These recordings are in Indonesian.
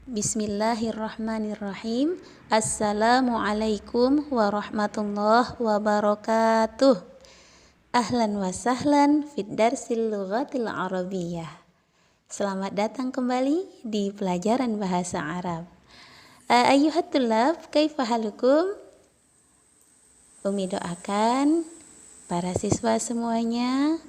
Bismillahirrahmanirrahim. Assalamualaikum warahmatullahi wabarakatuh. Ahlan wa sahlan fid darsil lughatil arabiyyah. Selamat datang kembali di pelajaran bahasa Arab. Ayyuhat tullab, kaifa halukum? Umi doakan para siswa semuanya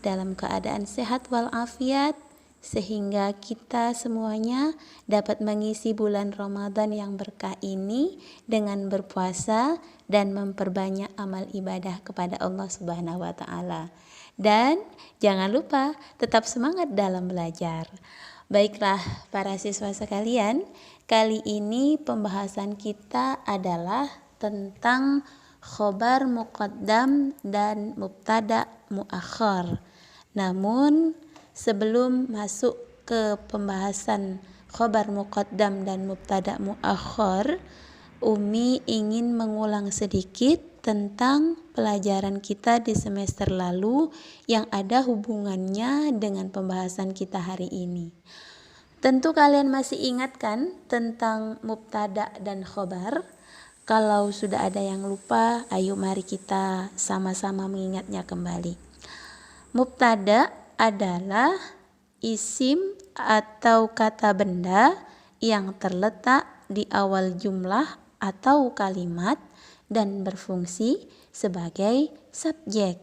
dalam keadaan sehat walafiat, sehingga kita semuanya dapat mengisi bulan Ramadan yang berkah ini dengan berpuasa dan memperbanyak amal ibadah kepada Allah Subhanahu wa taala. Dan jangan lupa tetap semangat dalam belajar. Baiklah para siswa sekalian, kali ini pembahasan kita adalah tentang khobar muqaddam dan mubtada muakhar. Namun sebelum masuk ke pembahasan khobar muqaddam dan mubtada muakhar, Umi ingin mengulang sedikit tentang pelajaran kita di semester lalu yang ada hubungannya dengan pembahasan kita hari ini. Tentu kalian masih ingat kan tentang mubtada dan khobar? Kalau sudah ada yang lupa, ayo mari kita sama-sama mengingatnya kembali. Mubtada adalah isim atau kata benda yang terletak di awal jumlah atau kalimat dan berfungsi sebagai subjek.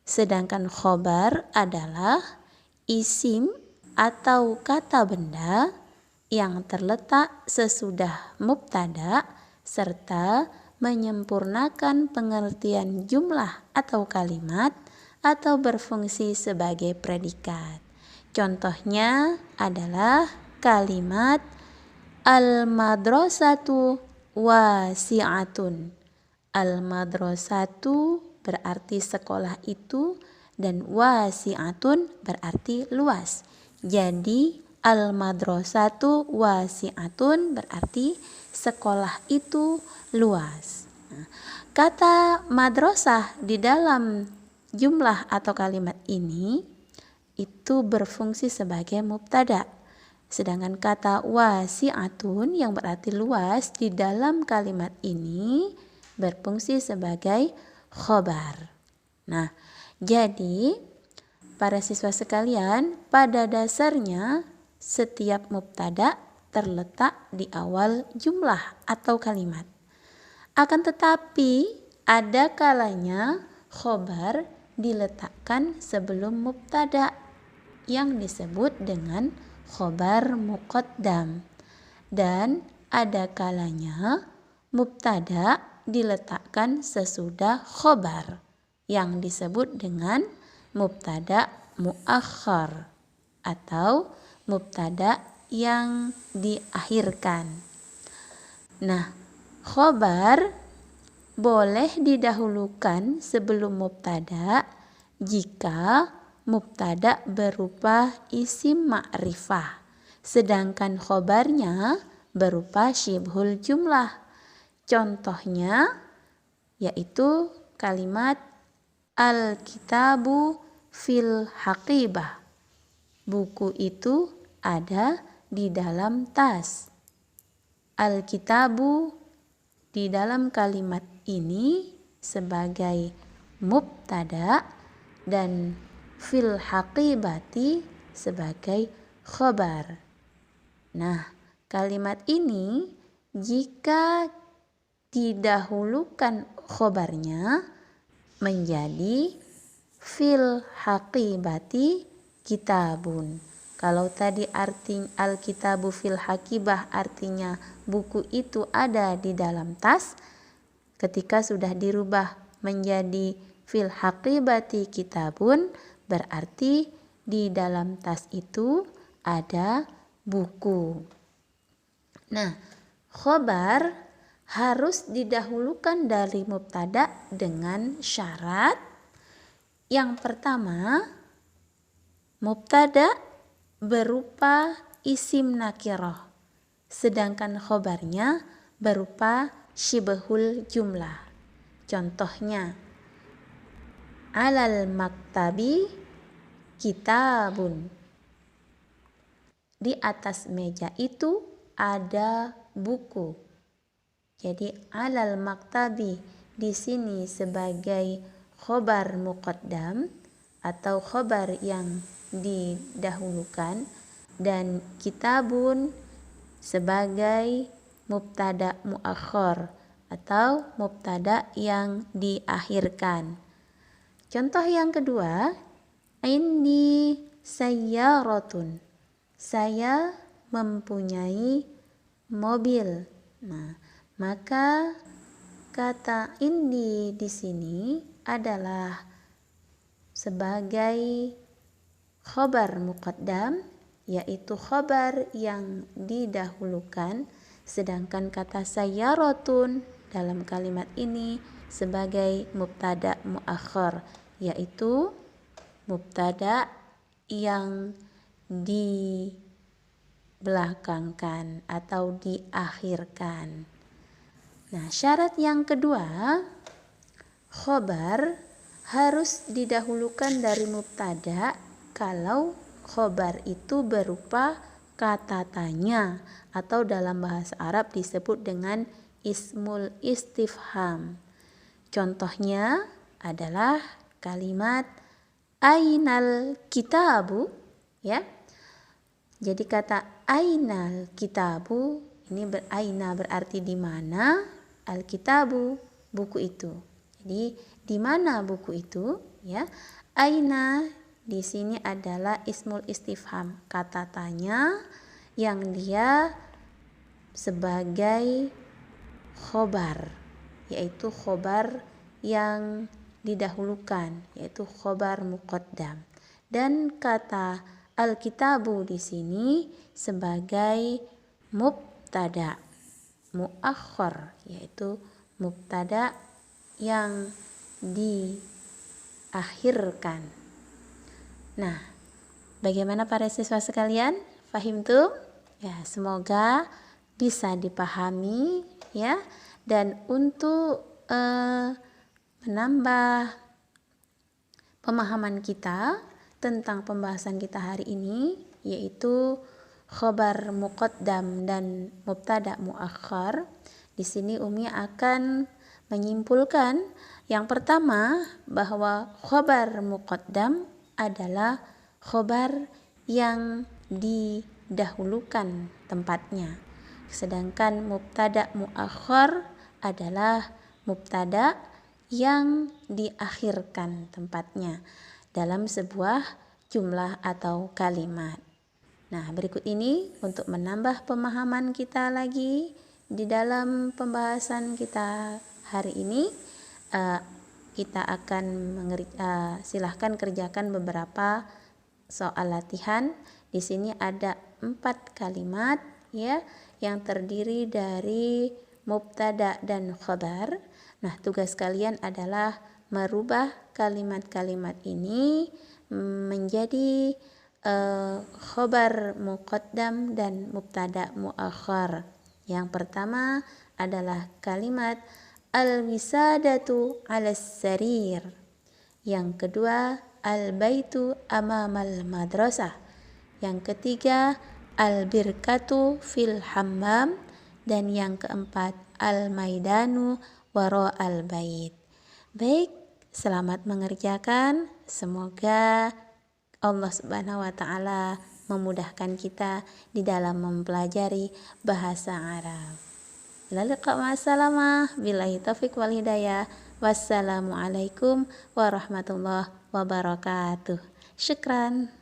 Sedangkan khobar adalah isim atau kata benda yang terletak sesudah mubtada serta menyempurnakan pengertian jumlah atau kalimat atau berfungsi sebagai predikat. Contohnya adalah kalimat al-madrasatu wasi'atun. Al-madrasatu berarti sekolah itu dan wasi'atun berarti luas. Jadi al-madrasatu wasi'atun berarti sekolah itu luas. Kata madrasah di dalam jumlah atau kalimat ini itu berfungsi sebagai mubtada. Sedangkan kata wasi'atun yang berarti luas di dalam kalimat ini berfungsi sebagai khobar. Nah, jadi para siswa sekalian, pada dasarnya setiap mubtada terletak di awal jumlah atau kalimat. Akan tetapi ada kalanya khobar diletakkan sebelum mubtada yang disebut dengan khobar muqaddam, dan ada kalanya mubtada diletakkan sesudah khobar yang disebut dengan mubtada muakhar atau mubtada yang diakhirkan. Nah, khobar boleh didahulukan sebelum mubtada jika mubtada berupa isim ma'rifah, sedangkan khobarnya berupa syibhul jumlah. Contohnya yaitu kalimat al-kitabu fil haqibah. Buku itu ada di dalam tas. Al-kitabu di dalam kalimat ini sebagai mubtada dan fil haqibati sebagai khobar. Nah, kalimat ini jika didahulukan khobarnya menjadi fil haqibati kitabun. Kalau tadi arti al-kitabu fil haqibah artinya buku itu ada di dalam tas, ketika sudah dirubah menjadi fil haqibati kitabun berarti di dalam tas itu ada buku. Nah, khobar harus didahulukan dari mubtada dengan syarat. Yang pertama, mubtada berupa isim nakirah, sedangkan khobarnya berupa syibhul jumlah. Contohnya, alal maktabi kitabun. Di atas meja itu ada buku. Jadi alal maktabi di sini sebagai khobar muqaddam atau khobar yang didahulukan, dan kitabun sebagai mubtada muakhar atau mubtada yang diakhirkan. Contoh yang kedua, indi sayyaratun. Saya mempunyai mobil. Nah, maka kata indi di sini adalah sebagai khobar muqaddam, yaitu khobar yang didahulukan, sedangkan kata sayyaratun dalam kalimat ini sebagai mubtada muakhar, yaitu mubtada yang dibelakangkan atau diakhirkan. Nah, syarat yang kedua, khobar harus didahulukan dari mubtada kalau khobar itu berupa kata tanya atau dalam bahasa Arab disebut dengan ismul istifham. Contohnya adalah kalimat ainal kitabu, ya. Jadi kata ainal kitabu ini aina berarti di mana, al kitabu buku itu. Jadi di mana buku itu, ya. Aina di sini adalah ismul istifham, kata tanya yang dia sebagai khobar, yaitu khobar yang didahulukan, yaitu khobar muqaddam. Dan kata al-kitabu di sini sebagai mubtada muakhar, yaitu mubtada yang diakhirkan. Nah, bagaimana para siswa sekalian? Fahim tuh? Ya, semoga bisa dipahami, ya. Dan untuk menambah pemahaman kita tentang pembahasan kita hari ini, yaitu khobar muqaddam dan mubtada muakhar. Di sini Umi akan menyimpulkan yang pertama bahwa khobar muqaddam adalah khobar yang didahulukan tempatnya, sedangkan mubtada muakhar adalah mubtada yang diakhirkan tempatnya dalam sebuah jumlah atau kalimat. Nah, berikut ini untuk menambah pemahaman kita lagi di dalam pembahasan kita hari ini, kita akan silahkan kerjakan beberapa soal latihan. Di sini ada 4 kalimat, ya, yang terdiri dari mubtada dan khabar. Nah, tugas kalian adalah merubah kalimat-kalimat ini menjadi khobar muqaddam dan mubtada muakhar. Yang pertama adalah kalimat al-wisadatu 'alas sarir. Yang kedua, al-baitu amamal madrasah. Yang ketiga, al-birkatu fil hammam. Dan yang keempat, al-maidanu wara'al bait. Baik, selamat mengerjakan. Semoga Allah Subhanahu wa taala memudahkan kita di dalam mempelajari bahasa Arab. Ila liqa ma'assalamah, billahi taufiq wal hidayah. Wassalamualaikum warahmatullahi wabarakatuh. Syukran.